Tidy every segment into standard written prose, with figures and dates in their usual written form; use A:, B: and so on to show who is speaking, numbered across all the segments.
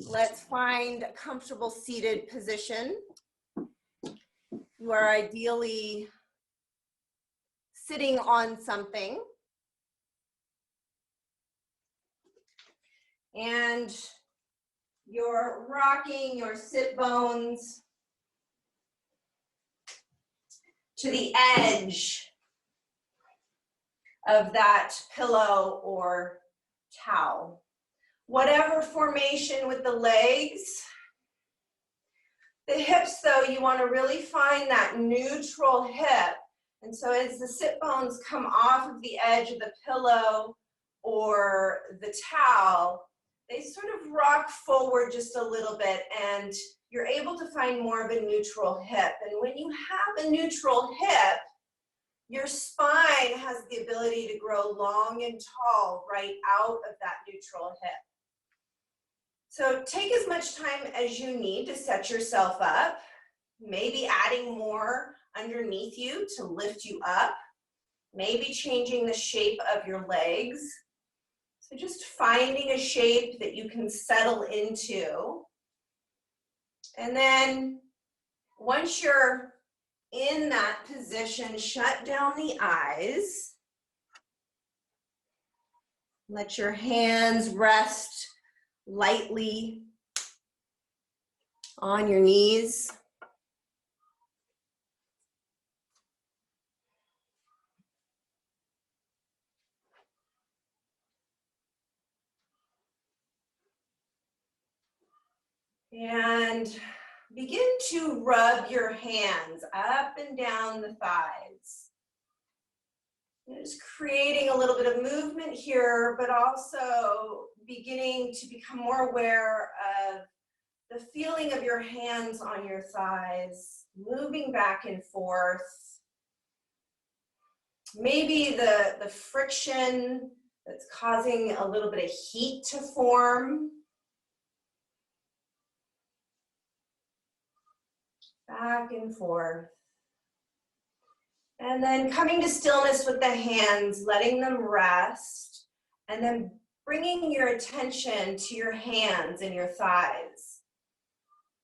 A: Let's find a comfortable seated position. You are ideally sitting on something. And you're rocking your sit bones to the edge of that pillow or towel. Whatever formation with the legs. The hips, though, you want to really find that neutral hip. And so as the sit bones come off of the edge of the pillow or the towel, they sort of rock forward just a little bit, and you're able to find more of a neutral hip. And when you have a neutral hip, your spine has the ability to grow long and tall right out of that neutral hip. So take as much time as you need to set yourself up, maybe adding more underneath you to lift you up, maybe changing the shape of your legs. So just finding a shape that you can settle into. And then once you're in that position, shut down the eyes. Let your hands rest lightly on your knees. And begin to rub your hands up and down the thighs. Just creating a little bit of movement here, but also beginning to become more aware of the feeling of your hands on your thighs, moving back and forth. Maybe the friction that's causing a little bit of heat to form. Back and forth. And then coming to stillness with the hands, letting them rest, and then bringing your attention to your hands and your thighs.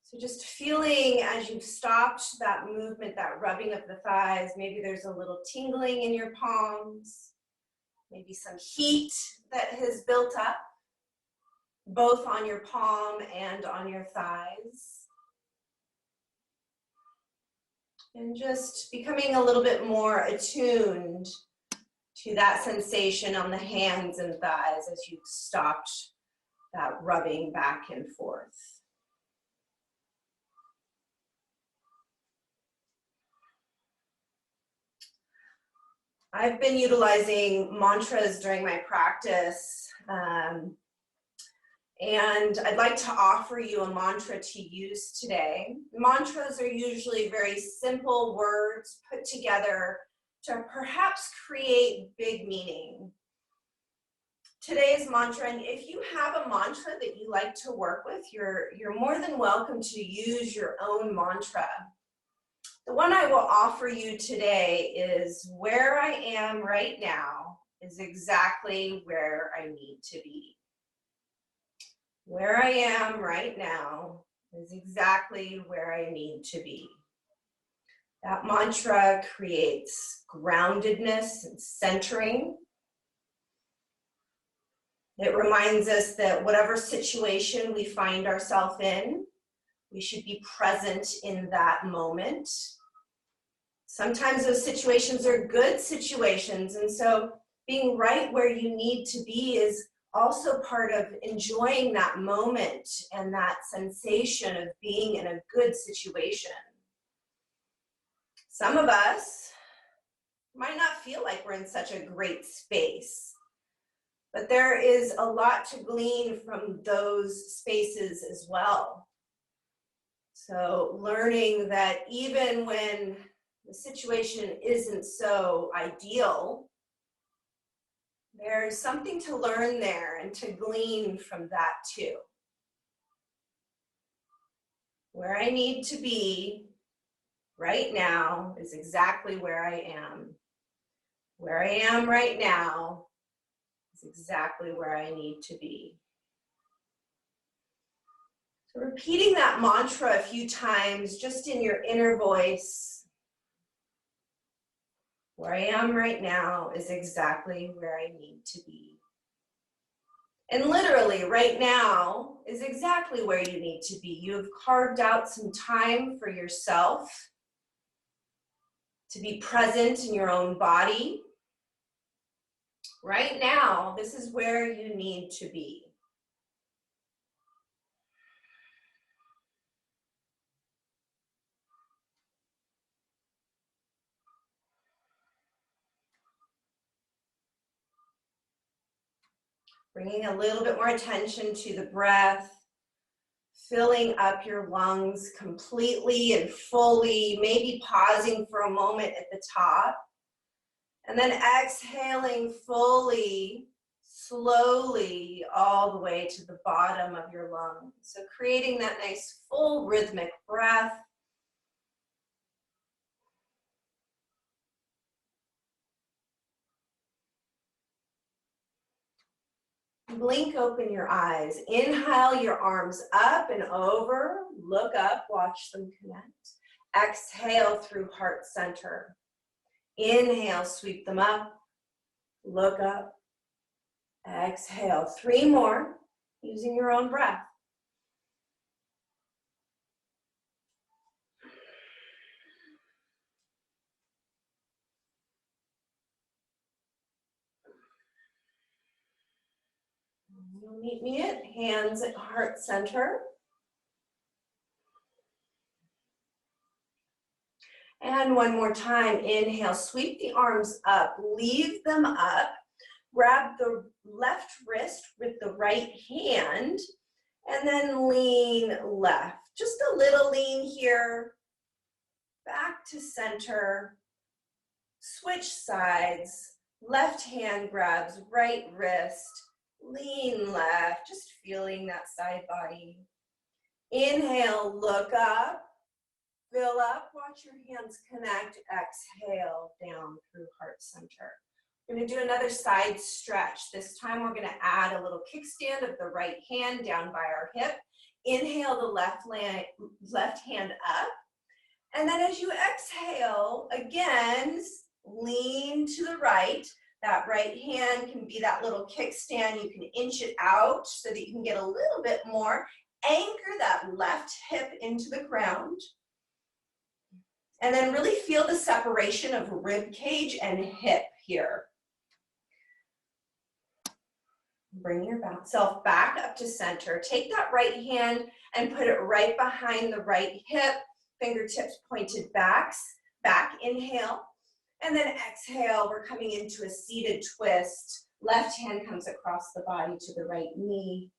A: So just feeling as you've stopped that movement, that rubbing of the thighs, maybe there's a little tingling in your palms, maybe some heat that has built up, both on your palm and on your thighs. And just becoming a little bit more attuned to that sensation on the hands and thighs as you've stopped that rubbing back and forth. I've been utilizing mantras during my practice, and I'd like to offer you a mantra to use today. Mantras are usually very simple words put together to perhaps create big meaning. Today's mantra, and if you have a mantra that you like to work with, you're more than welcome to use your own mantra. The one I will offer you today is, where I am right now is exactly where I need to be. Where I am right now is exactly where I need to be. That mantra creates groundedness and centering. It reminds us that whatever situation we find ourselves in, we should be present in that moment. Sometimes those situations are good situations, and so being right where you need to be is also part of enjoying that moment and that sensation of being in a good situation. Some of us might not feel like we're in such a great space, but there is a lot to glean from those spaces as well. So learning that even when the situation isn't so ideal, there's something to learn there and to glean from that too. Where I need to be right now is exactly where I am. Where I am right now is exactly where I need to be. So repeating that mantra a few times just in your inner voice. Where I am right now is exactly where I need to be. And literally right now is exactly where you need to be. You have carved out some time for yourself to be present in your own body. Right now, this is where you need to be. Bringing a little bit more attention to the breath, filling up your lungs completely and fully, maybe pausing for a moment at the top, and then exhaling fully, slowly, all the way to the bottom of your lungs. So creating that nice full rhythmic breath. Blink open your eyes. Inhale your arms up and over. Look up, watch them connect. Exhale through heart center. Inhale, sweep them up. Look up. Exhale. 3 more using your own breath. You'll meet me at hands at heart center. And one more time, inhale, sweep the arms up, leave them up, grab the left wrist with the right hand, and then lean left. Just a little lean here, back to center, switch sides, left hand grabs right wrist, lean left, just feeling that side body. Inhale, look up. Fill up, watch your hands connect, exhale down through heart center. We're going to do another side stretch. This time we're going to add a little kickstand of the right hand down by our hip. Inhale the left hand up. And then as you exhale, again, lean to the right. That right hand can be that little kickstand. You can inch it out so that you can get a little bit more. Anchor that left hip into the ground. And then really feel the separation of rib cage and hip here. Bring yourself back up to center. Take that right hand and put it right behind the right hip. Fingertips pointed back. Inhale. And then exhale. We're coming into a seated twist. Left hand comes across the body to the right knee.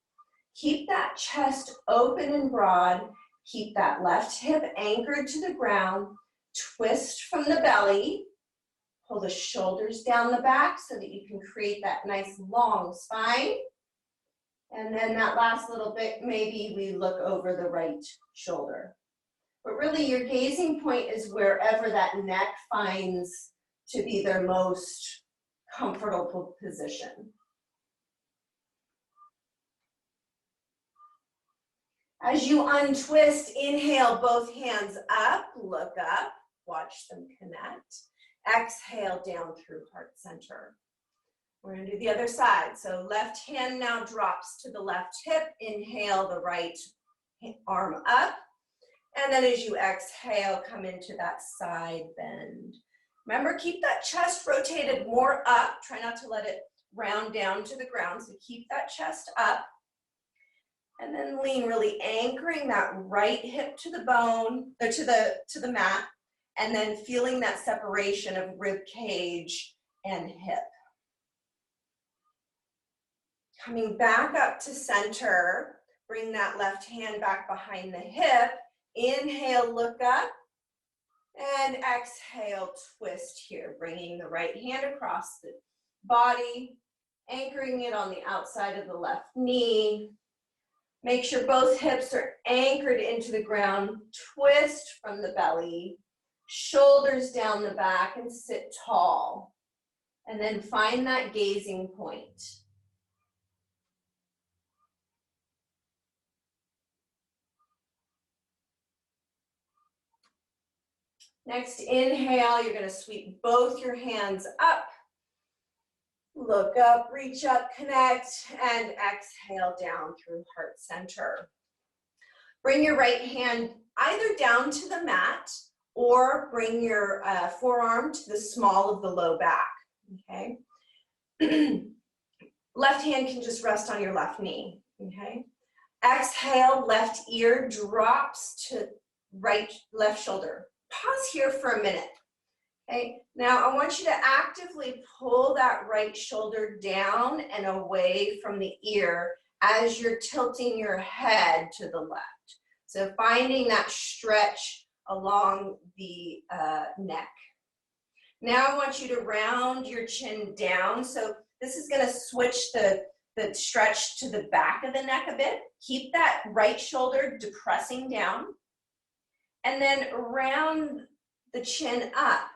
A: Keep that chest open and broad. Keep that left hip anchored to the ground. Twist from the belly, pull the shoulders down the back so that you can create that nice long spine. And then that last little bit, maybe we look over the right shoulder. But really your gazing point is wherever that neck finds to be their most comfortable position. As you untwist, inhale both hands up, look up. Watch them connect. Exhale down through heart center. We're going to do the other side. So left hand now drops to the left hip. Inhale the right arm up. And then as you exhale, come into that side bend. Remember, keep that chest rotated more up. Try not to let it round down to the ground. So keep that chest up. And then lean, really anchoring that right hip to the bone, or to the mat. And then feeling that separation of rib cage and hip. Coming back up to center, bring that left hand back behind the hip. Inhale, look up. And exhale, twist here. Bringing the right hand across the body, anchoring it on the outside of the left knee. Make sure both hips are anchored into the ground. Twist from the belly. Shoulders down the back and sit tall. And then find that gazing point. Next inhale, you're gonna sweep both your hands up. Look up, reach up, connect, and exhale down through heart center. Bring your right hand either down to the mat or bring your forearm to the small of the low back, okay? Left hand can just rest on your left knee, okay? Exhale, left ear drops to left shoulder. Pause here for a minute, okay? Now I want you to actively pull that right shoulder down and away from the ear as you're tilting your head to the left. So finding that stretch along the neck. Now I want you to round your chin down. So this is gonna switch the stretch to the back of the neck a bit. Keep that right shoulder depressing down. And then round the chin up.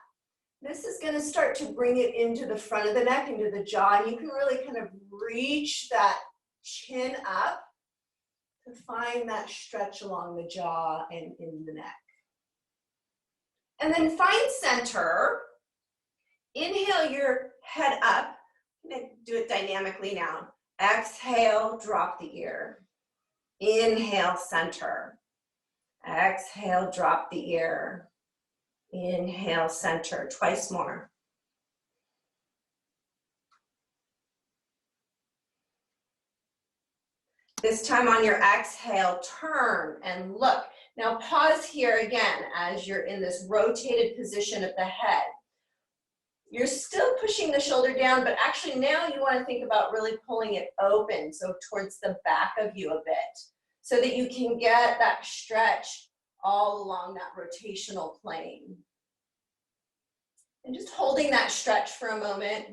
A: This is gonna start to bring it into the front of the neck, into the jaw, and you can really kind of reach that chin up to find that stretch along the jaw and in the neck. And then find center. Inhale your head up. I'm gonna do it dynamically now. Exhale, drop the ear. Inhale, center. Exhale, drop the ear. Inhale, center. Twice more. This time on your exhale, turn and look. Now pause here again as you're in this rotated position of the head. You're still pushing the shoulder down, but actually now you want to think about really pulling it open, so towards the back of you a bit, so that you can get that stretch all along that rotational plane. And just holding that stretch for a moment.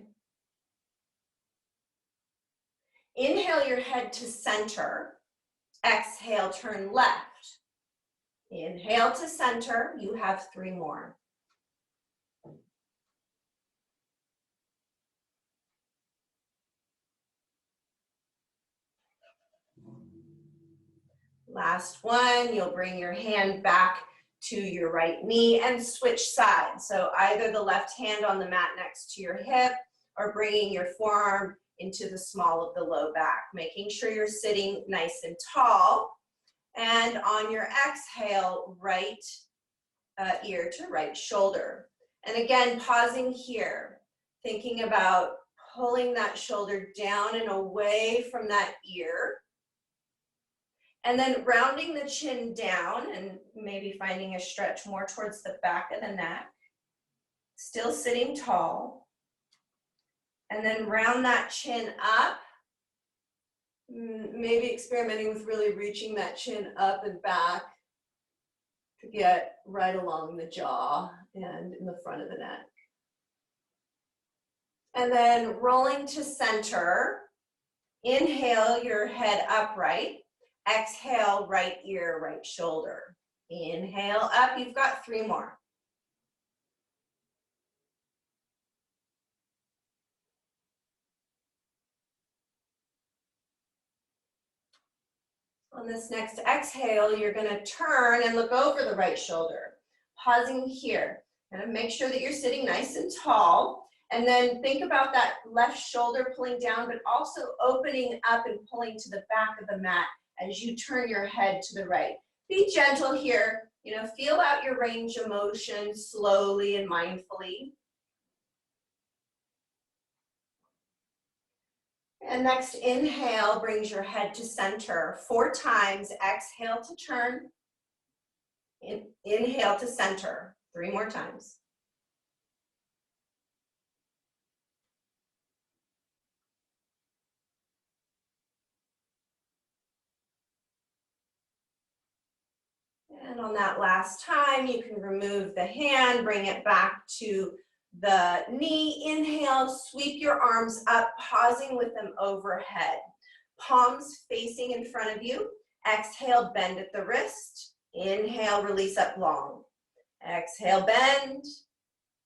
A: Inhale your head to center. Exhale, turn left. Inhale to center. You have 3 more. Last one, you'll bring your hand back to your right knee and switch sides. So either the left hand on the mat next to your hip or bringing your forearm into the small of the low back, making sure you're sitting nice and tall. And on your exhale, right ear to right shoulder. And again, pausing here, thinking about pulling that shoulder down and away from that ear. And then rounding the chin down and maybe finding a stretch more towards the back of the neck. Still sitting tall. And then round that chin up. Maybe experimenting with really reaching that chin up and back to get right along the jaw and in the front of the neck. And then rolling to center. Inhale your head upright. Exhale, right ear, right shoulder. Inhale up, you've got 3 more. On this next exhale, you're gonna turn and look over the right shoulder. Pausing here. Kind of make sure that you're sitting nice and tall. And then think about that left shoulder pulling down, but also opening up and pulling to the back of the mat as you turn your head to the right. Be gentle here, feel out your range of motion slowly and mindfully. And next inhale brings your head to center 4 times. Exhale to turn. Inhale to center 3 more times. And on that last time, you can remove the hand, bring it back to the knee. Inhale, sweep your arms up, pausing with them overhead. Palms facing in front of you. Exhale, bend at the wrist. Inhale, release up long. Exhale, bend.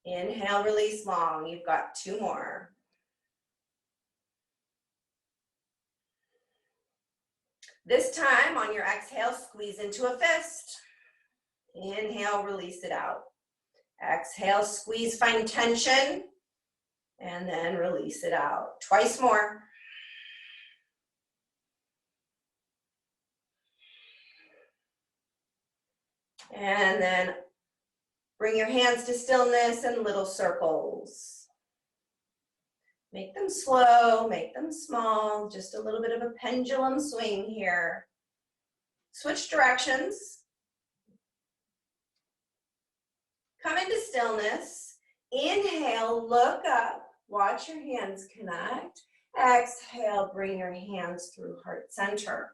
A: Inhale, release long. You've got 2 more. This time, on your exhale, squeeze into a fist. Inhale, release it out. Exhale, squeeze, find tension, and then release it out. Twice more. And then bring your hands to stillness and little circles. Make them slow, make them small, just a little bit of a pendulum swing here. Switch directions. Come into stillness. Inhale, look up, watch your hands connect. Exhale, bring your hands through heart center.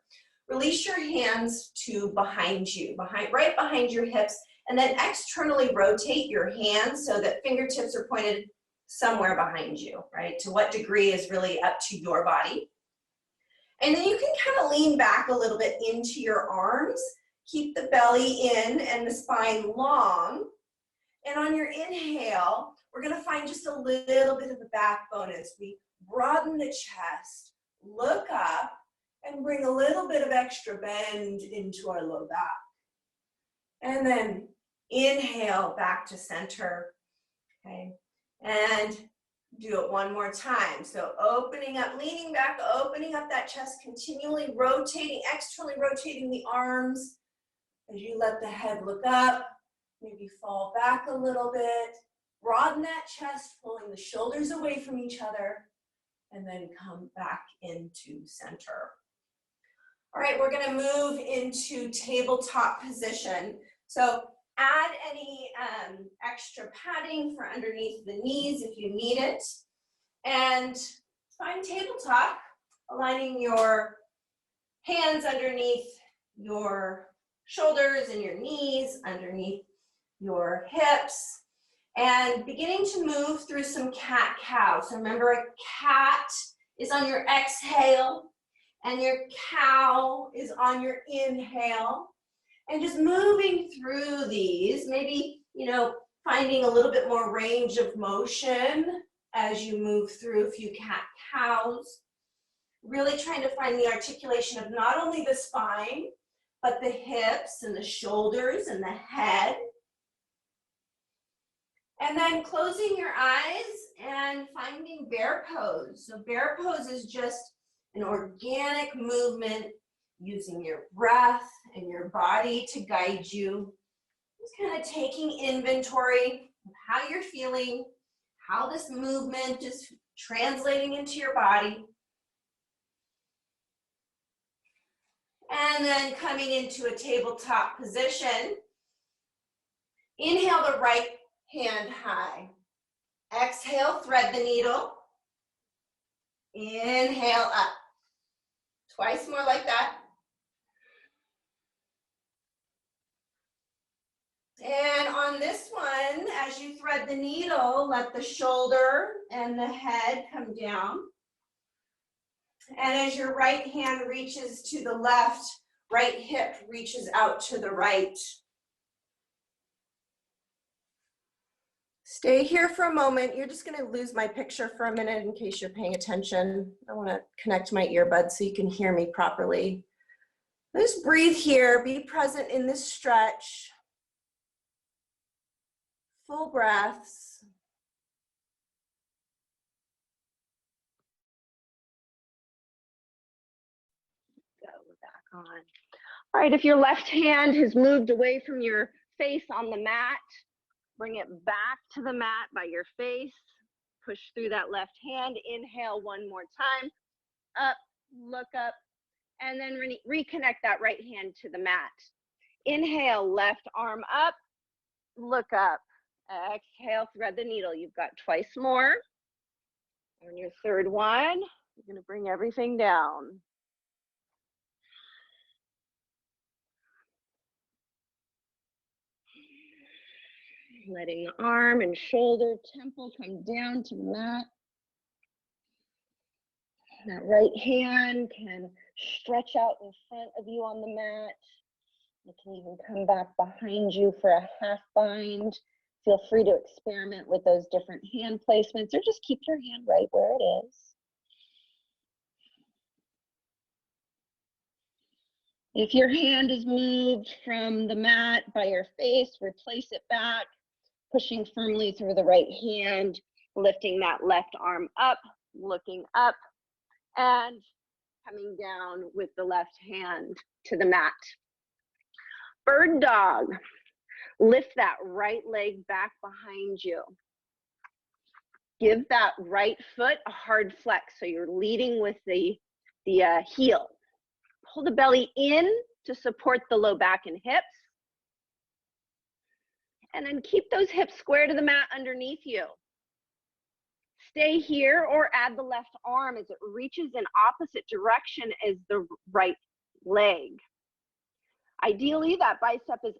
A: Release your hands to behind you, right behind your hips, and then externally rotate your hands so that fingertips are pointed somewhere behind you, right? To what degree is really up to your body. And then you can kind of lean back a little bit into your arms. Keep the belly in and the spine long. And on your inhale, we're going to find just a little bit of the backbone as we broaden the chest, look up, and bring a little bit of extra bend into our low back. And then inhale back to center, okay? And do it one more time. So opening up, leaning back, opening up that chest, continually rotating, externally rotating the arms as you let the head look up, maybe fall back a little bit, broaden that chest, pulling the shoulders away from each other, and then come back into center. All right, we're gonna move into tabletop position. So add any extra padding for underneath the knees if you need it. And find tabletop, aligning your hands underneath your shoulders and your knees, underneath your hips, and beginning to move through some cat-cow. So remember, a cat is on your exhale, and your cow is on your inhale. And just moving through these, maybe, finding a little bit more range of motion as you move through a few cat-cows. Really trying to find the articulation of not only the spine, but the hips and the shoulders and the head. And then closing your eyes and finding bear pose. So bear pose is just an organic movement using your breath and your body to guide you. Just kind of taking inventory of how you're feeling, how this movement is translating into your body. And then coming into a tabletop position. Inhale the right hand high. Exhale, thread the needle. Inhale up. Twice more like that. And on this one, as you thread the needle, let the shoulder and the head come down. And as your right hand reaches to the left, right hip reaches out to the right. Stay here for a moment. You're just gonna lose my picture for a minute in case you're paying attention. I wanna connect my earbuds so you can hear me properly. Just breathe here, be present in this stretch. Full breaths. Go back on. All right, if your left hand has moved away from your face on the mat, bring it back to the mat by your face. Push through that left hand. Inhale one more time. Up, look up, and then reconnect that right hand to the mat. Inhale, left arm up, look up. Exhale, thread the needle. You've got twice more. On your third one, you're going to bring everything down. Letting the arm and shoulder, temple come down to the mat. That right hand can stretch out in front of you on the mat. It can even come back behind you for a half bind. Feel free to experiment with those different hand placements, or just keep your hand right where it is. If your hand is moved from the mat by your face, replace it back.
B: pushing firmly through the right hand, lifting that left arm up, looking up, and coming down with the left hand to the mat. Bird dog. Lift that right leg back behind you. Give that right foot a hard flex, so you're leading with the heel. Pull the belly in to support the low back and hips. And then keep those hips square to the mat underneath you. Stay here or add the left arm as it reaches in opposite direction as the right leg. Ideally, that bicep is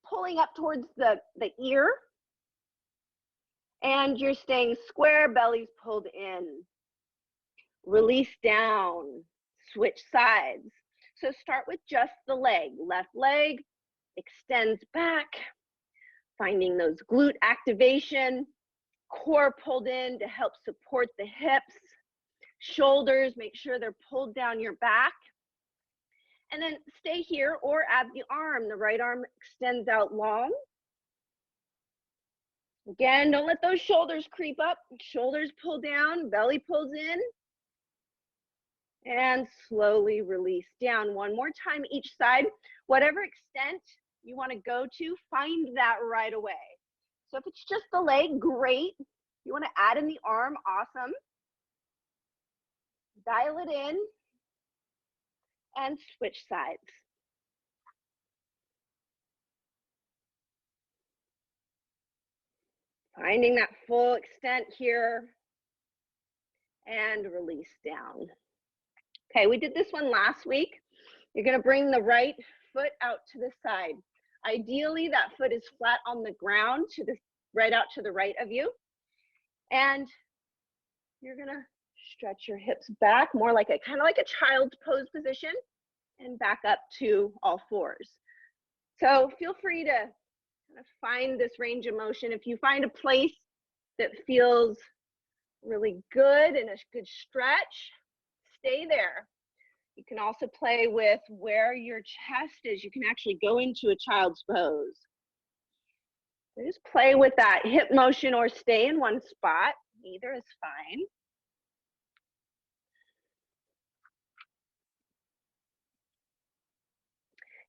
B: pulling up towards the ear, and you're staying square, belly's pulled in. Release down, switch sides. So start with just the leg. Left leg extends back, finding those glute activation. Core pulled in to help support the hips. Shoulders, make sure they're pulled down your back. And then stay here or add the arm. The right arm extends out long. Again, don't let those shoulders creep up. Shoulders pull down, belly pulls in. And slowly release down. One more time each side. Whatever extent you want to go to, find that right away. So if it's just the leg, great. You want to add in the arm, awesome. Dial it in and switch sides. Finding that full extent here and release down. Okay, we did this one last week. You're going to bring the right foot out to the side. Ideally, that foot is flat on the ground, right out to the right of you. And you're going to stretch your hips back, more like kind of like a child's pose position, and back up to all fours. So feel free to kind of find this range of motion. If you find a place that feels really good and a good stretch, stay there. You can also play with where your chest is. You can actually go into a child's pose. So just play with that hip motion or stay in one spot. Either is fine.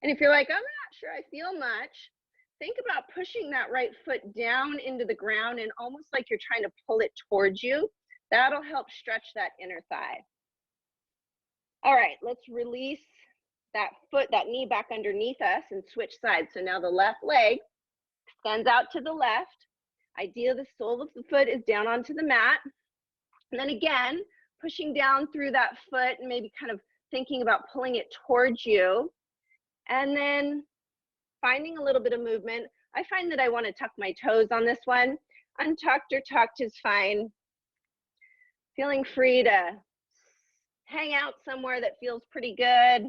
B: And if you're like, I'm not sure I feel much, think about pushing that right foot down into the ground and almost like you're trying to pull it towards you. That'll help stretch that inner thigh. All right, let's release that foot, that knee back underneath us and switch sides. So now the left leg extends out to the left. Ideally, the sole of the foot is down onto the mat. And then again, pushing down through that foot and maybe kind of thinking about pulling it towards you. And then finding a little bit of movement. I find that I want to tuck my toes on this one. Untucked or tucked is fine. Feeling free to hang out somewhere that feels pretty good.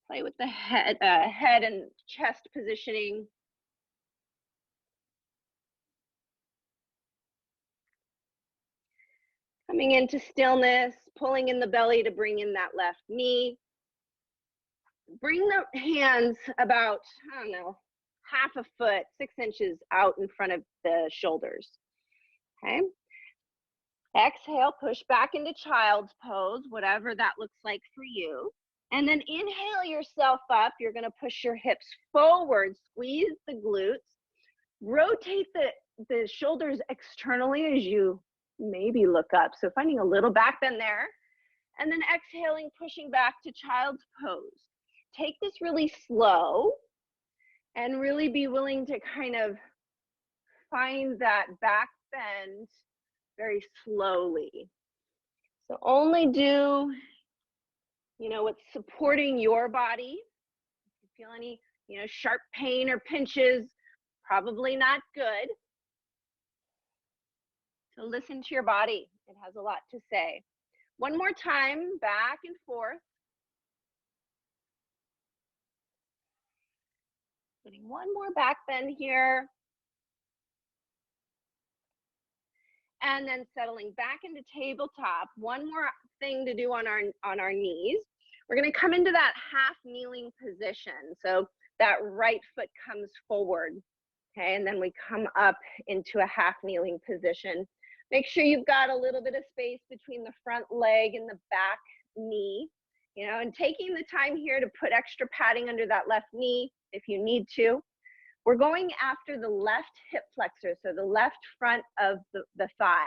B: Play with the head and chest positioning. Coming into stillness, pulling in the belly to bring in that left knee. Bring the hands about, I don't know, half a foot, 6 inches out in front of the shoulders. Okay. Exhale, push back into child's pose, whatever that looks like for you. And then inhale yourself up. You're going to push your hips forward, squeeze the glutes, rotate the shoulders externally as you maybe look up. So finding a little back bend there. And then exhaling, pushing back to child's pose. Take this really slow and really be willing to kind of find that back bend very slowly. So only do, what's supporting your body. If you feel any, sharp pain or pinches, probably not good. So listen to your body. It has a lot to say. One more time, back and forth. Getting one more back bend here. And then settling back into tabletop. One more thing to do on our knees. We're going to come into that half kneeling position. So that right foot comes forward. Okay, and then we come up into a half kneeling position. Make sure you've got a little bit of space between the front leg and the back knee, you know, and taking the time here to put extra padding under that left knee if you need to. We're going after the left hip flexor, so the left front of the thigh.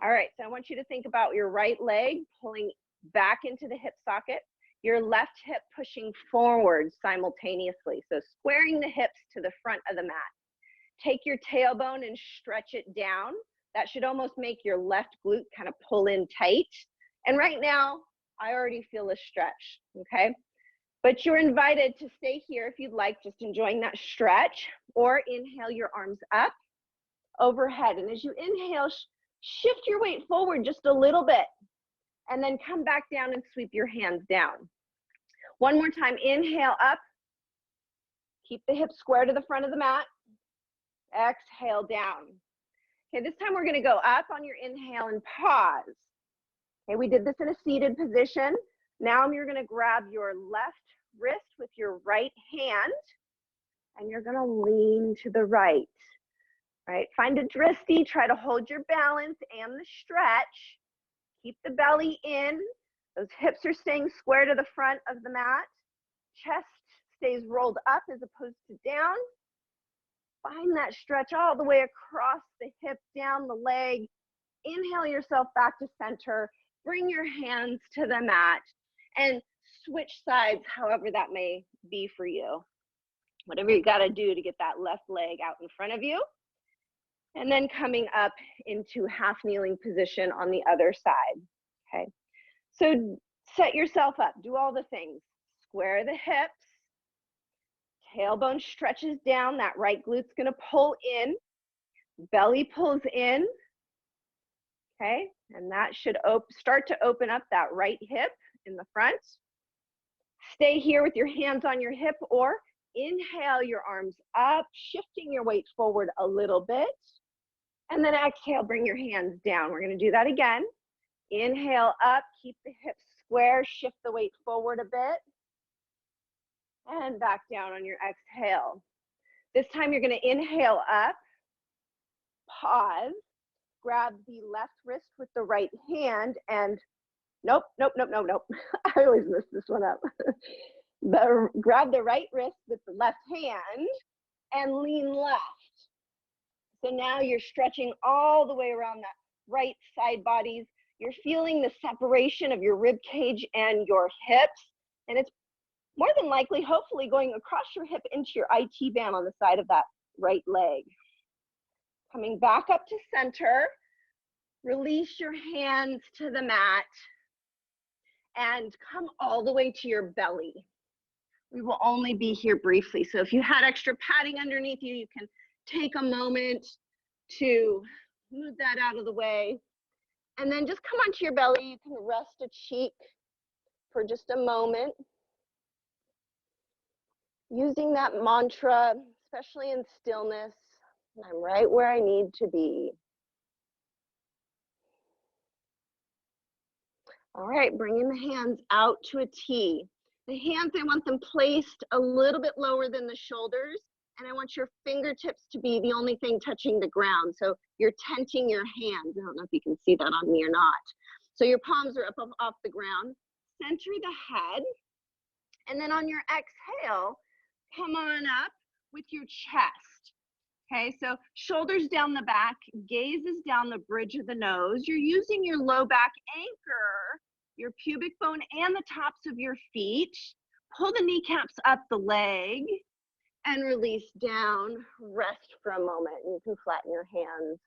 B: All right, so I want you to think about your right leg pulling back into the hip socket, your left hip pushing forward simultaneously. So squaring the hips to the front of the mat. Take your tailbone and stretch it down. That should almost make your left glute kind of pull in tight. And right now, I already feel a stretch, okay? But you're invited to stay here if you'd like, just enjoying that stretch, or inhale your arms up overhead. And as you inhale, shift your weight forward just a little bit, and then come back down and sweep your hands down. One more time, inhale up, keep the hips square to the front of the mat, exhale down. Okay, this time we're gonna go up on your inhale and pause. Okay, we did this in a seated position. Now you're gonna grab your left wrist with your right hand, and you're gonna lean to the right. Right, find a drishti, try to hold your balance and the stretch. Keep the belly in. Those hips are staying square to the front of the mat. Chest stays rolled up as opposed to down. Find that stretch all the way across the hip, down the leg. Inhale yourself back to center. Bring your hands to the mat and switch sides however that may be for you. Whatever you got to do to get that left leg out in front of you. And then coming up into half kneeling position on the other side, okay? So set yourself up, do all the things. Square the hips, tailbone stretches down, that right glute's gonna pull in, belly pulls in, okay? And that should start to open up that right hip in the front. Stay here with your hands on your hip, or inhale your arms up, shifting your weight forward a little bit. And then exhale, bring your hands down. We're gonna do that again. Inhale up, keep the hips square, shift the weight forward a bit. And back down on your exhale. This time you're gonna inhale up, pause, grab the left wrist with the right hand, and nope. I always mess this one up. Grab the right wrist with the left hand and lean left. So now you're stretching all the way around that right side bodies. You're feeling the separation of your rib cage and your hips. And it's more than likely, hopefully, going across your hip into your IT band on the side of that right leg. Coming back up to center. Release your hands to the mat. And come all the way to your belly. We will only be here briefly. So if you had extra padding underneath you, you can take a moment to move that out of the way. And then just come onto your belly. You can rest a cheek for just a moment. Using that mantra, especially in stillness, I'm right where I need to be. All right, bringing the hands out to a T. The hands, I want them placed a little bit lower than the shoulders. And I want your fingertips to be the only thing touching the ground. So you're tenting your hands. I don't know if you can see that on me or not. So your palms are up off the ground. Center the head. And then on your exhale, come on up with your chest. Okay, so shoulders down the back, gaze is down the bridge of the nose. You're using your low back anchor, your pubic bone and the tops of your feet. Pull the kneecaps up the leg. And release down, rest for a moment. You can flatten your hands.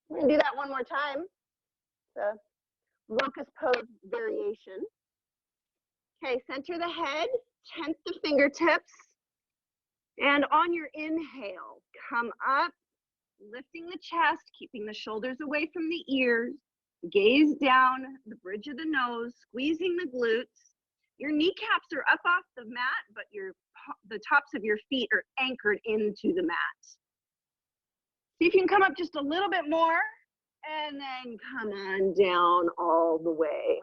B: We're gonna do that one more time. The locust pose variation. Okay, center the head, tent the fingertips. And on your inhale, come up, lifting the chest, keeping the shoulders away from the ears. Gaze down the bridge of the nose, squeezing the glutes. Your kneecaps are up off the mat, but the tops of your feet are anchored into the mat. See if you can come up just a little bit more, and then come on down all the way.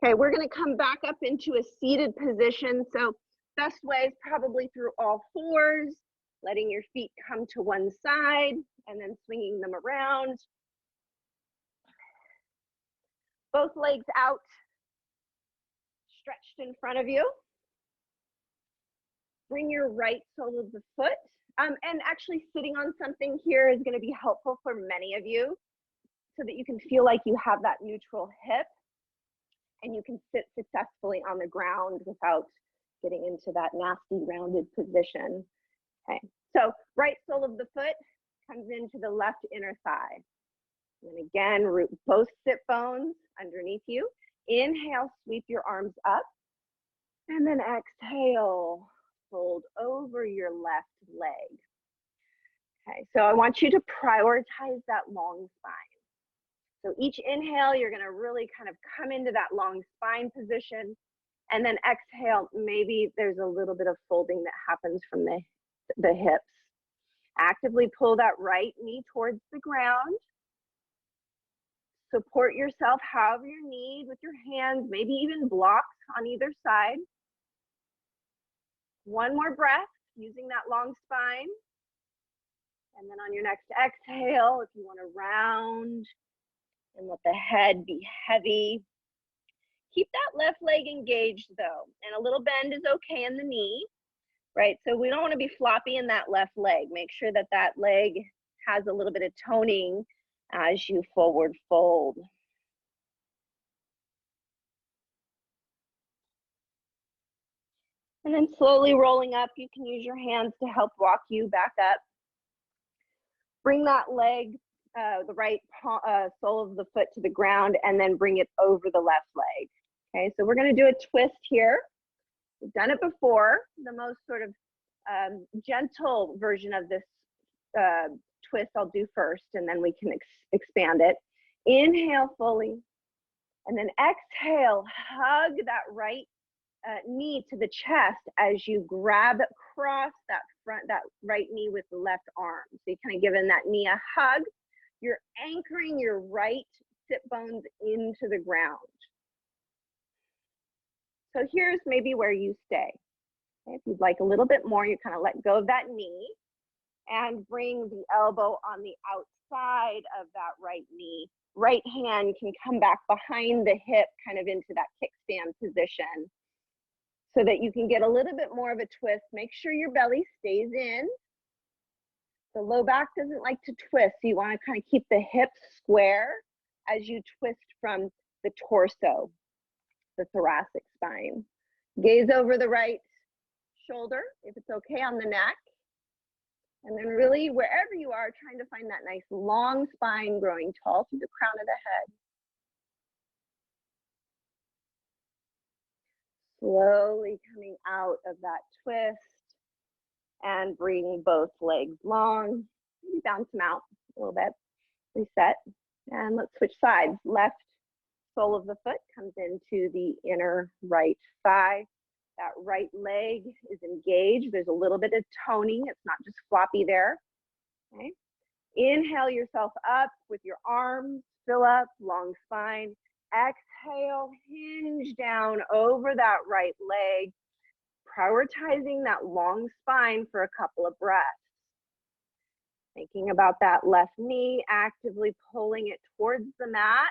B: Okay, we're gonna come back up into a seated position. So Best way is probably through all fours, letting your feet come to one side and then swinging them around. Both legs out, stretched in front of you. Bring your right sole of the foot. And actually sitting on something here is going to be helpful for many of you so that you can feel like you have that neutral hip and you can sit successfully on the ground without getting into that nasty rounded position. Okay, so right sole of the foot comes into the left inner thigh. And again, root both sit bones underneath you. Inhale, sweep your arms up. And then exhale, fold over your left leg. Okay, so I want you to prioritize that long spine. So each inhale, you're gonna really kind of come into that long spine position. And then exhale, maybe there's a little bit of folding that happens from the hips. Actively pull that right knee towards the ground. Support yourself however you need with your hands, maybe even blocks on either side. One more breath using that long spine. And then on your next exhale, if you want to round and let the head be heavy. Keep that left leg engaged though, and a little bend is okay in the knee, right? So we don't want to be floppy in that left leg. Make sure that that leg has a little bit of toning as you forward fold. And then slowly rolling up, you can use your hands to help walk you back up. Bring that leg, the right sole of the foot to the ground, and then bring it over the left leg. Okay, so we're gonna do a twist here. We've done it before. The most sort of gentle version of this twist I'll do first, and then we can expand it. Inhale fully, and then exhale, hug that right knee to the chest as you grab across that right knee with the left arm. So you're kind of giving that knee a hug. You're anchoring your right sit bones into the ground. So here's maybe where you stay. Okay, if you'd like a little bit more, you kind of let go of that knee and bring the elbow on the outside of that right knee. Right hand can come back behind the hip, kind of into that kickstand position, so that you can get a little bit more of a twist. Make sure your belly stays in. The low back doesn't like to twist, so you want to kind of keep the hips square as you twist from the torso, the thoracic spine. Gaze over the right shoulder, if it's okay, on the neck. And then really, wherever you are, trying to find that nice long spine growing tall through the crown of the head. Slowly coming out of that twist and bring both legs long. Maybe bounce them out a little bit. Reset. And let's switch sides. Left sole of the foot comes into the inner right thigh. That right leg is engaged. There's a little bit of toning. It's not just floppy there. Okay. Inhale yourself up with your arms. Fill up, long spine. Exhale, hinge down over that right leg, prioritizing that long spine for a couple of breaths. Thinking about that left knee, actively pulling it towards the mat.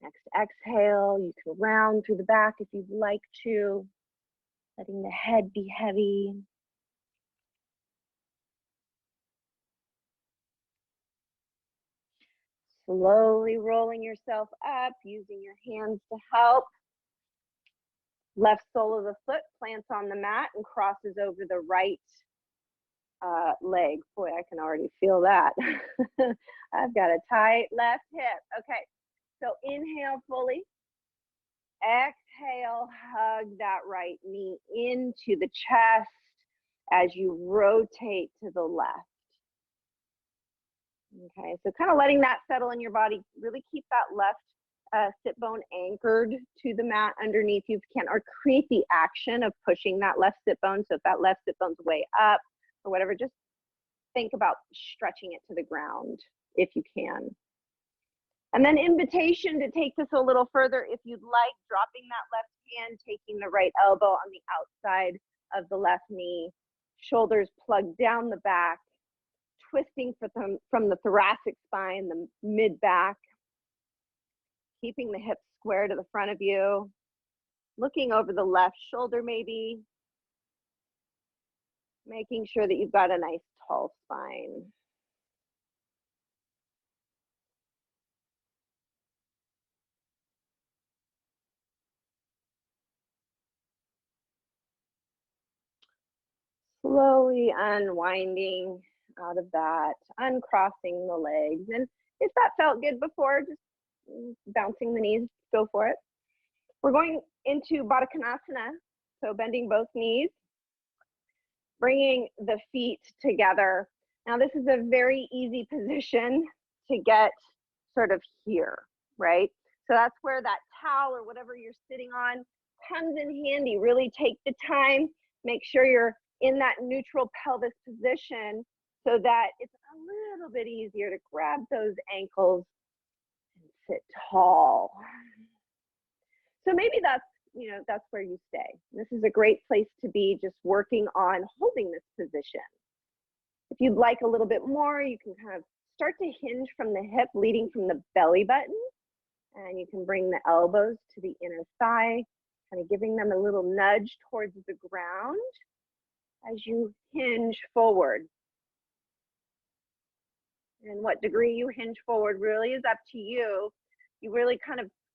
B: Next exhale, you can round through the back if you'd like to, letting the head be heavy. Slowly rolling yourself up, using your hands to help. Left sole of the foot plants on the mat and crosses over the right leg. Boy, I can already feel that. I've got a tight left hip. Okay, so inhale fully. Exhale, hug that right knee into the chest as you rotate to the left. Okay, so kind of letting that settle in your body. Really keep that left sit bone anchored to the mat underneath you if you can, or create the action of pushing that left sit bone. So if that left sit bone's way up or whatever, just think about stretching it to the ground if you can. And then invitation to take this a little further if you'd like, dropping that left hand, taking the right elbow on the outside of the left knee, shoulders plugged down the back, twisting from the thoracic spine, the mid-back, keeping the hips square to the front of you, looking over the left shoulder maybe, making sure that you've got a nice tall spine. Slowly unwinding out of that, uncrossing the legs. And if that felt good before, just bouncing the knees, go for it. We're going into Baddha Konasana, so bending both knees, bringing the feet together. Now this is a very easy position to get sort of here, right? So that's where that towel or whatever you're sitting on comes in handy. Really take the time, make sure you're in that neutral pelvis position so that it's a little bit easier to grab those ankles and sit tall. So maybe that's, that's where you stay. This is a great place to be, just working on holding this position. If you'd like a little bit more, you can kind of start to hinge from the hip, leading from the belly button, and you can bring the elbows to the inner thigh, kind of giving them a little nudge towards the ground as you hinge forward. And what degree you hinge forward really is up to you. You really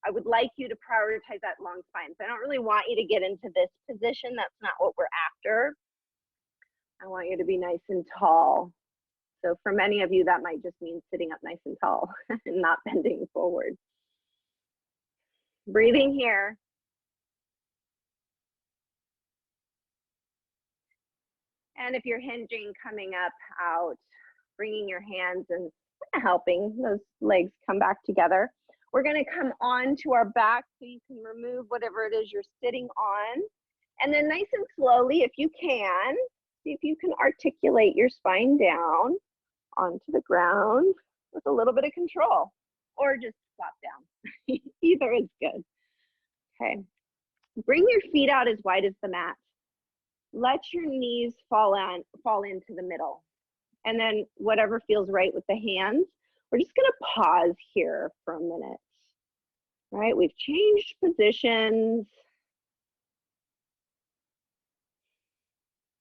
B: I would like you to prioritize that long spine. So I don't really want you to get into this position. That's not what we're after. I want you to be nice and tall. So for many of you, that might just mean sitting up nice and tall and not bending forward. Breathing here. And if you're hinging, coming up, out, bringing your hands and helping those legs come back together. We're going to come on to our back so you can remove whatever it is you're sitting on. And then nice and slowly, if you can, see if you can articulate your spine down onto the ground with a little bit of control, or just flop down. Either is good. Okay. Bring your feet out as wide as the mat. Let your knees fall into the middle. And then whatever feels right with the hands, we're just going to pause here for a minute. All right, we've changed positions.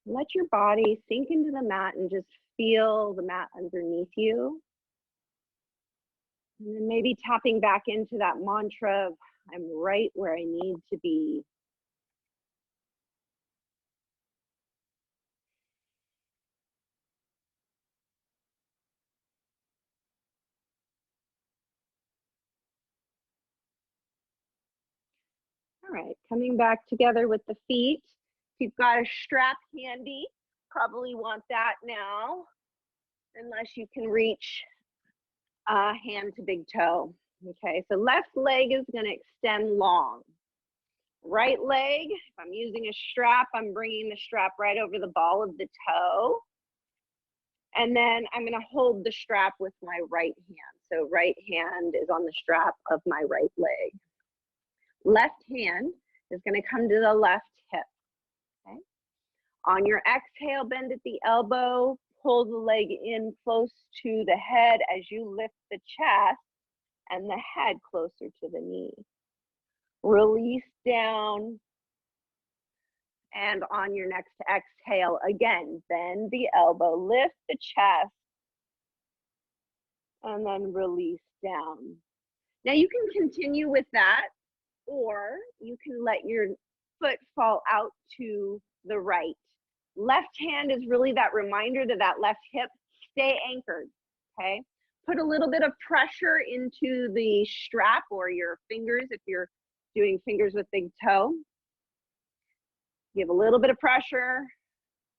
B: Let your body sink into the mat and just feel the mat underneath you. And then maybe tapping back into that mantra of, I'm right where I need to be. All right, coming back together with the feet. If you've got a strap handy, probably want that now, unless you can reach hand to big toe. Okay, so left leg is going to extend long. Right leg, if I'm using a strap, I'm bringing the strap right over the ball of the toe. And then I'm going to hold the strap with my right hand. So right hand is on the strap of my right leg. Left hand is going to come to the left hip. Okay. On your exhale, bend at the elbow, pull the leg in close to the head as you lift the chest and the head closer to the knee. Release down. And on your next exhale, again, bend the elbow, lift the chest, and then release down. Now you can continue with that, or you can let your foot fall out to the right. Left hand is really that reminder to that left hip. Stay anchored, okay? Put a little bit of pressure into the strap or your fingers if you're doing fingers with big toe. Give a little bit of pressure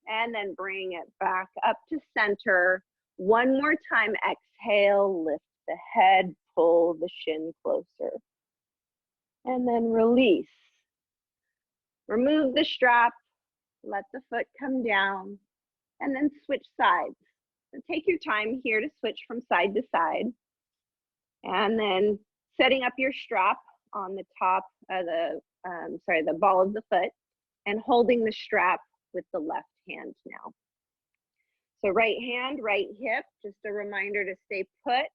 B: and then bring it back up to center. One more time, exhale, lift the head, pull the shin closer. And then release. Remove the strap, let the foot come down, and then switch sides. So take your time here to switch from side to side. And then setting up your strap on the top of the ball of the foot and holding the strap with the left hand now. So right hand, right hip, just a reminder to stay put.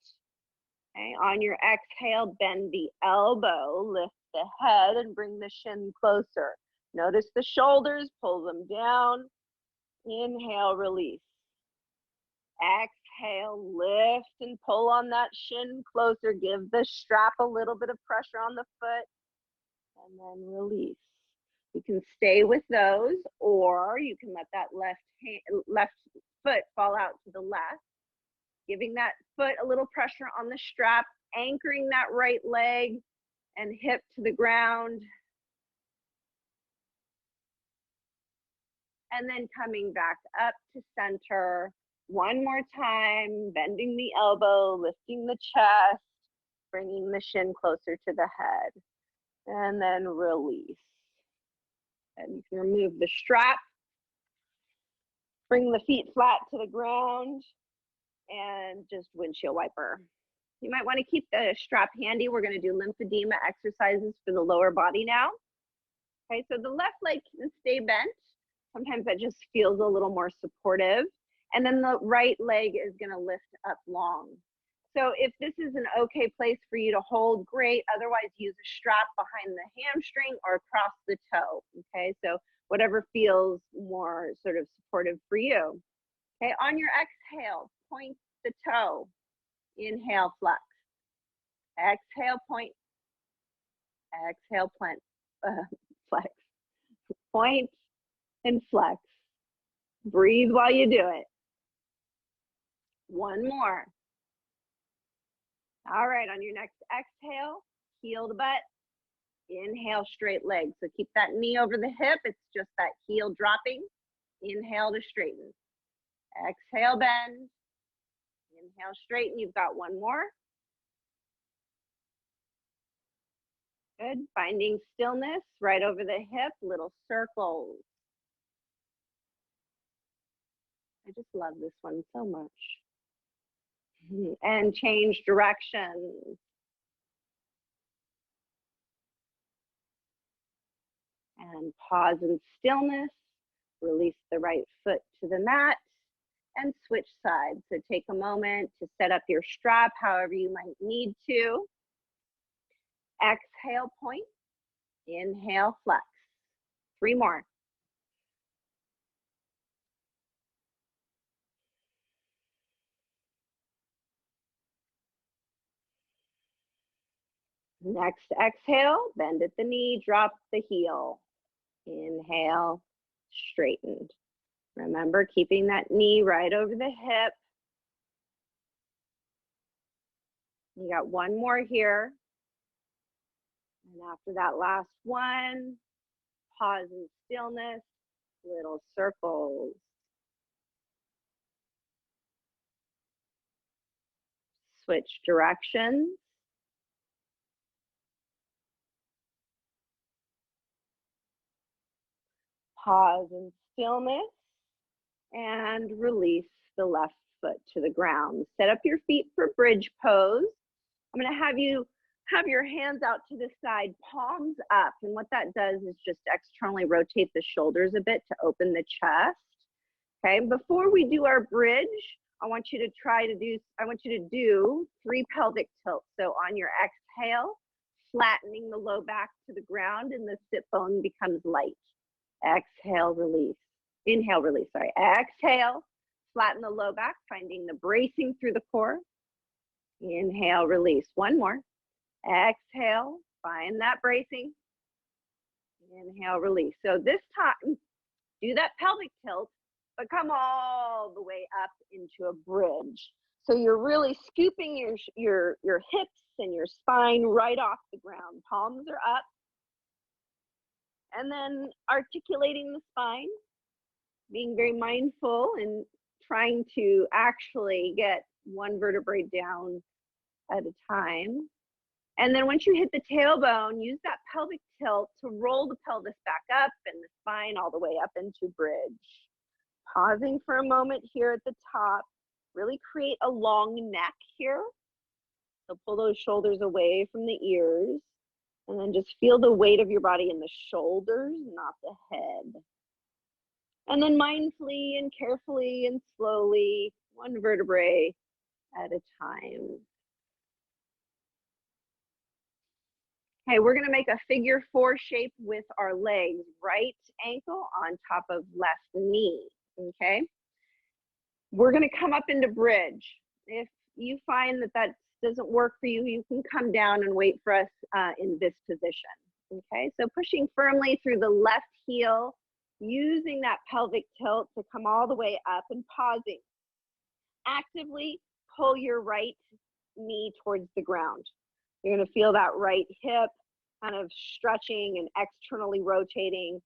B: Okay, on your exhale, bend the elbow, lift the head and bring the shin closer. Notice the shoulders, pull them down. Inhale, release. Exhale, lift and pull on that shin closer. Give the strap a little bit of pressure on the foot and then release. You can stay with those, or you can let that left foot fall out to the left, giving that foot a little pressure on the strap, anchoring that right leg and hip to the ground. And then coming back up to center. One more time, bending the elbow, lifting the chest, bringing the shin closer to the head. And then release. And you can remove the strap. Bring the feet flat to the ground and just windshield wiper. You might want to keep the strap handy. We're going to do lymphedema exercises for the lower body now. Okay, so the left leg can stay bent. Sometimes that just feels a little more supportive. And then the right leg is going to lift up long. So if this is an okay place for you to hold, great. Otherwise, use a strap behind the hamstring or across the toe. Okay, so whatever feels more sort of supportive for you. Okay, on your exhale, point the toe. Inhale, flex. Exhale, point. Exhale, flex. Point and flex. Breathe while you do it. One more. All right, on your next exhale, heel to butt. Inhale, straight legs. So keep that knee over the hip. It's just that heel dropping. Inhale to straighten. Exhale, bend. Inhale, straighten. You've got one more. Good. Finding stillness right over the hip, little circles. I just love this one so much. And change direction. And pause in stillness. Release the right foot to the mat and switch sides. So take a moment to set up your strap however you might need to. Exhale, point. Inhale, flex. 3 more. Next exhale, bend at the knee, drop the heel. Inhale, straightened. Remember, keeping that knee right over the hip. You got one more here. And after that last one, pause in stillness, little circles. Switch directions. Pause in stillness and release the left foot to the ground. Set up your feet for bridge pose. I'm going to have you have your hands out to the side, palms up. And what that does is just externally rotate the shoulders a bit to open the chest. Okay, before we do our bridge, I want you to do 3 pelvic tilts. So on your exhale, flattening the low back to the ground and the sit bone becomes light. Exhale, release. Inhale, release, sorry. Exhale, flatten the low back, finding the bracing through the core. Inhale, release. One more. Exhale, find that bracing. Inhale, release. So this time, do that pelvic tilt, but come all the way up into a bridge. So you're really scooping your hips and your spine right off the ground. Palms are up. And then articulating the spine, being very mindful and trying to actually get one vertebrae down at a time. And then once you hit the tailbone, use that pelvic tilt to roll the pelvis back up and the spine all the way up into bridge. Pausing for a moment here at the top. really create a long neck here. So pull those shoulders away from the ears, and then just feel the weight of your body in the shoulders, not the head. And then mindfully and carefully and slowly, one vertebrae at a time. Okay, we're gonna make a figure 4 shape with our legs. Right ankle on top of left knee, okay? We're gonna come up into bridge. If you find that that doesn't work for you, you can come down and wait for us in this position, okay? So pushing firmly through the left heel, using that pelvic tilt to come all the way up and pausing. Actively pull your right knee towards the ground. You're gonna feel that right hip kind of stretching and externally rotating.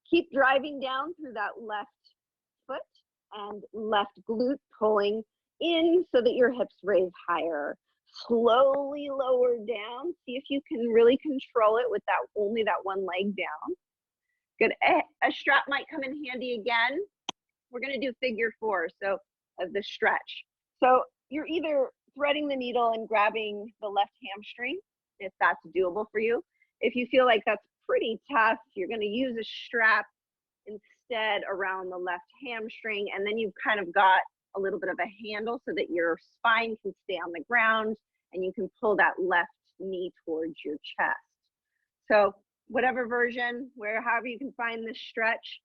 B: Keep driving down through that left foot and left glute, pulling in so that your hips raise higher. Slowly lower down. See if you can really control it with that only that one leg down. Good. A strap might come in handy again. We're going to do figure 4, so of the stretch. So you're either threading the needle and grabbing the left hamstring, if that's doable for you. If you feel like that's pretty tough, you're going to use a strap instead around the left hamstring, and then you've kind of got a little bit of a handle so that your spine can stay on the ground and you can pull that left knee towards your chest. So whatever version, however you can find this stretch,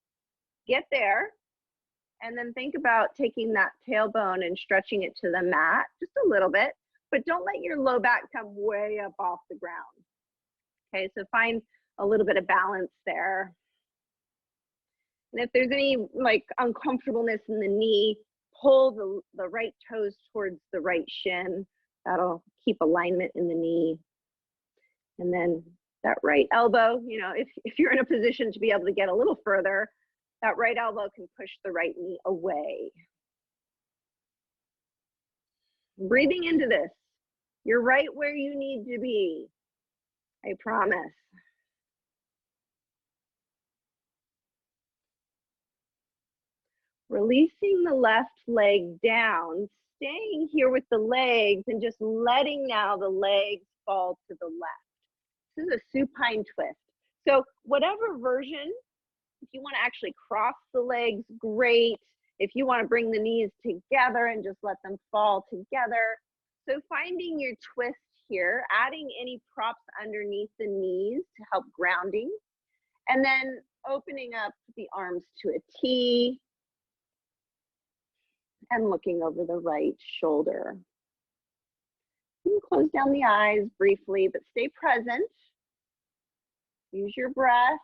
B: get there, and then think about taking that tailbone and stretching it to the mat just a little bit, but don't let your low back come way up off the ground. Okay, so find a little bit of balance there. And if there's any like uncomfortableness in the knee, pull the right toes towards the right shin. That'll keep alignment in the knee. And then that right elbow, you know, if you're in a position to be able to get a little further, that right elbow can push the right knee away. Breathing into this. You're right where you need to be. I promise. Releasing the left leg down, staying here with the legs and just letting now the legs fall to the left. This is a supine twist. So whatever version, if you want to actually cross the legs, great. If you want to bring the knees together and just let them fall together. So finding your twist here, adding any props underneath the knees to help grounding, and then opening up the arms to a T and looking over the right shoulder. You can close down the eyes briefly, but stay present. Use your breath.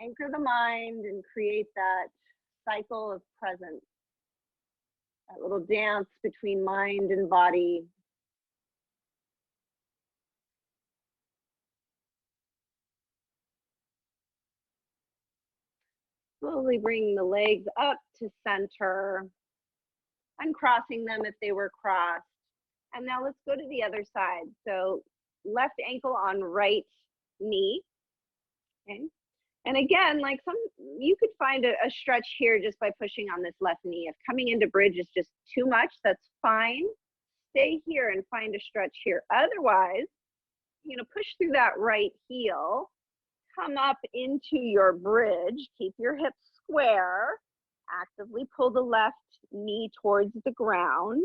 B: Anchor the mind and create that cycle of presence, that little dance between mind and body. Slowly bring the legs up to center, uncrossing them if they were crossed. And now let's go to the other side. So left ankle on right knee, okay? And again, like you could find a stretch here just by pushing on this left knee. If coming into bridge is just too much, that's fine. Stay here and find a stretch here. Otherwise, you know, push through that right heel, come up into your bridge, keep your hips square, actively pull the left knee towards the ground,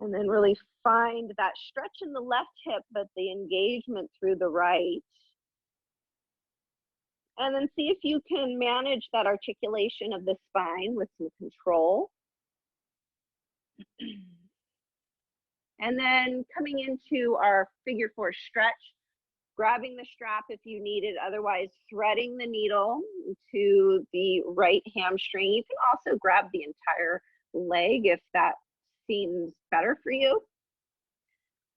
B: and then really find that stretch in the left hip, but the engagement through the right. And then see if you can manage that articulation of the spine with some control. And then coming into our figure 4 stretch, grabbing the strap if you need it, otherwise threading the needle to the right hamstring. You can also grab the entire leg if that seems better for you.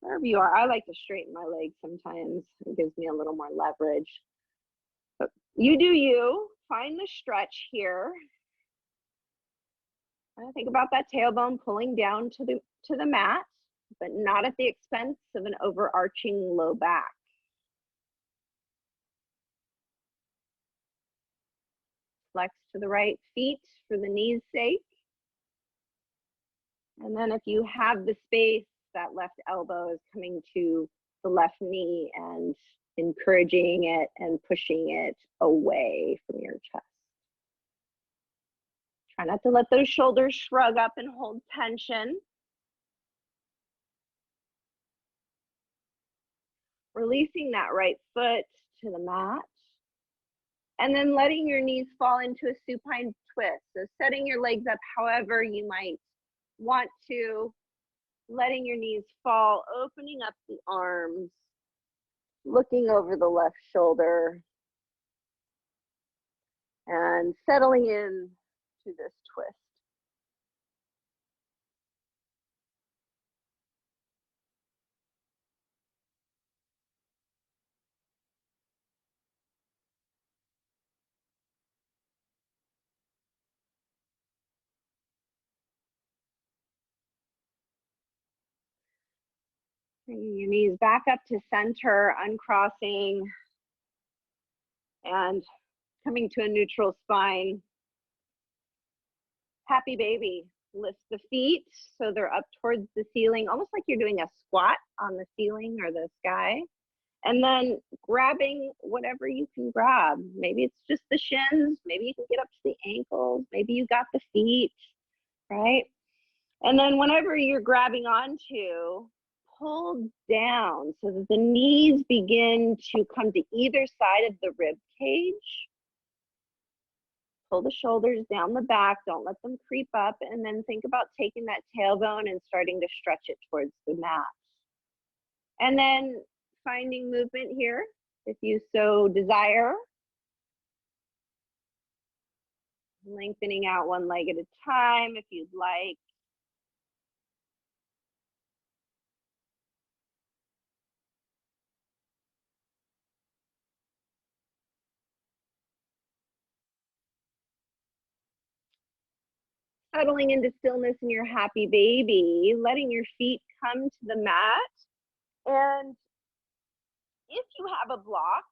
B: Wherever you are, I like to straighten my legs sometimes. It gives me a little more leverage. But you do you, find the stretch here. And think about that tailbone pulling down to the mat, but not at the expense of an overarching low back. flex to the right feet for the knees' sake. And then if you have the space, that left elbow is coming to the left knee and encouraging it and pushing it away from your chest. Try not to let those shoulders shrug up and hold tension. Releasing that right foot to the mat. And then letting your knees fall into a supine twist. So setting your legs up however you might want to. Letting your knees fall, opening up the arms, looking over the left shoulder, and settling in to this twist. Bringing your knees back up to center, uncrossing, and coming to a neutral spine. Happy baby. Lift the feet so they're up towards the ceiling, almost like you're doing a squat on the ceiling or the sky. And then grabbing whatever you can grab. Maybe it's just the shins, maybe you can get up to the ankles, maybe you got the feet, right? And then whenever you're grabbing onto, pull down so that the knees begin to come to either side of the rib cage. Pull the shoulders down the back, don't let them creep up, and then think about taking that tailbone and starting to stretch it towards the mat. And then finding movement here, if you so desire. Lengthening out one leg at a time if you'd like. Settling into stillness in your happy baby, letting your feet come to the mat. And if you have a block,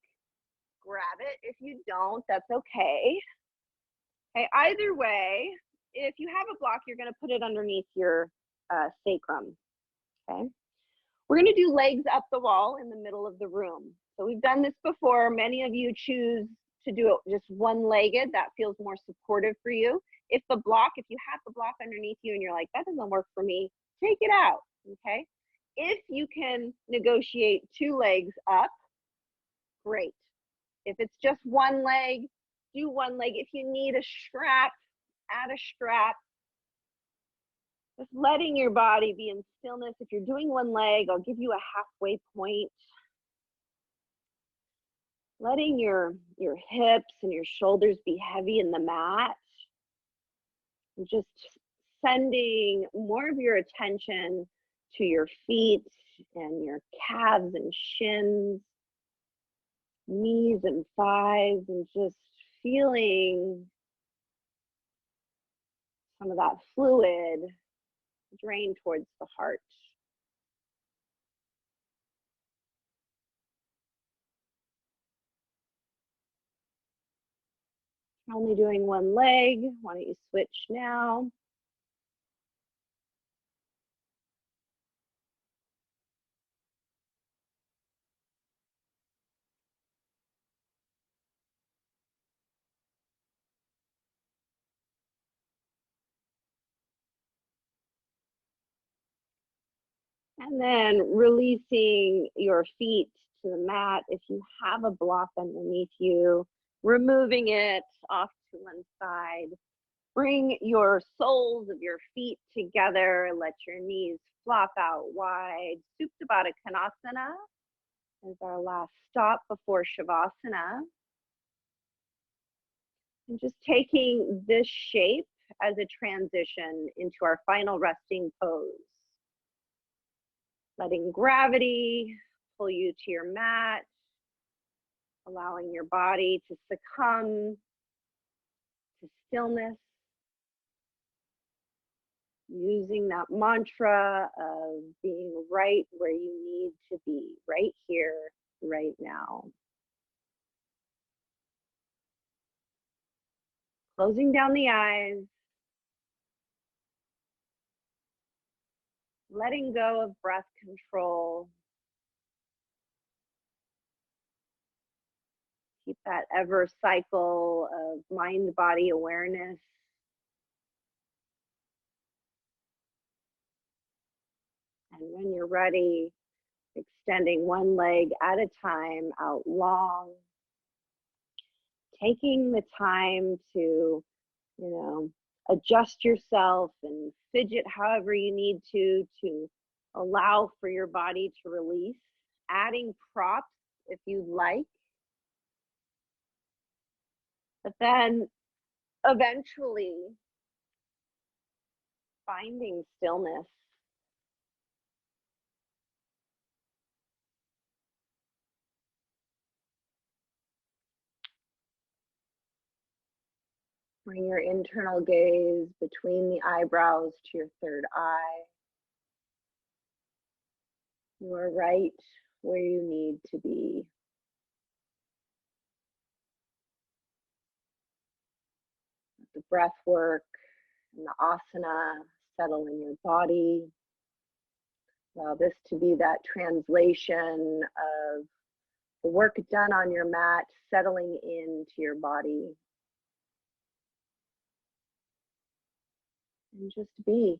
B: grab it. If you don't, that's okay. Okay, either way, if you have a block, you're gonna put it underneath your sacrum, okay? We're gonna do legs up the wall in the middle of the room. So we've done this before. Many of you choose to do it just one-legged. That feels more supportive for you. If you have the block underneath you and you're like, that doesn't work for me, take it out, okay? If you can negotiate two legs up, great. If it's just one leg, do one leg. If you need a strap, add a strap. Just letting your body be in stillness. If you're doing one leg, I'll give you a halfway point. Letting your hips and your shoulders be heavy in the mat. And just sending more of your attention to your feet and your calves and shins, knees and thighs, and just feeling some of that fluid drain towards the heart. Only doing one leg. Why don't you switch now? And then releasing your feet to the mat. If you have a block underneath you, removing it off to one side. Bring your soles of your feet together. Let your knees flop out wide. Supta Baddha Konasana is our last stop before Shavasana. And just taking this shape as a transition into our final resting pose. Letting gravity pull you to your mat, allowing your body to succumb to stillness, using that mantra of being right where you need to be, right here, right now. Closing down the eyes. Letting go of breath control. Keep that ever cycle of mind-body awareness. And when you're ready, extending one leg at a time out long. Taking the time to, adjust yourself and fidget however you need to allow for your body to release. Adding props if you'd like. But then eventually finding stillness. Bring your internal gaze between the eyebrows to your third eye. You are right where you need to be. Let the breath work and the asana settle in your body. Allow this to be that translation of the work done on your mat settling into your body. And just be.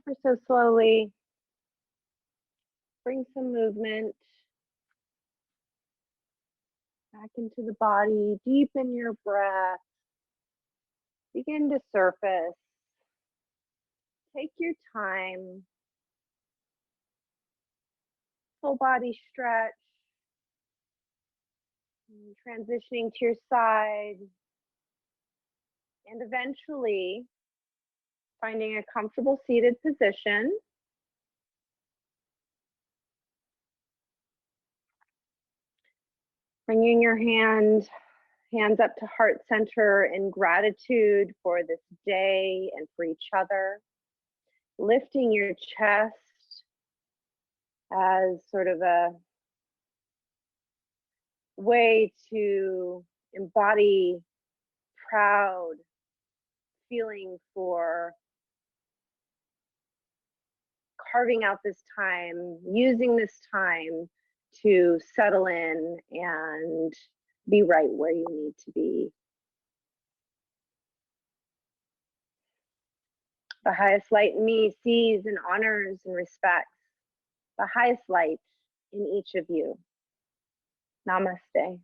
B: Ever so slowly, bring some movement back into the body. Deepen your breath. Begin to surface. Take your time. Full body stretch. Transitioning to your side. And eventually finding a comfortable seated position. Bringing your hands up to heart center in gratitude for this day and for each other. Lifting your chest as sort of a way to embody proud feeling for carving out this time, using this time to settle in and be right where you need to be. The highest light in me sees and honors and respects the highest light in each of you. Namaste.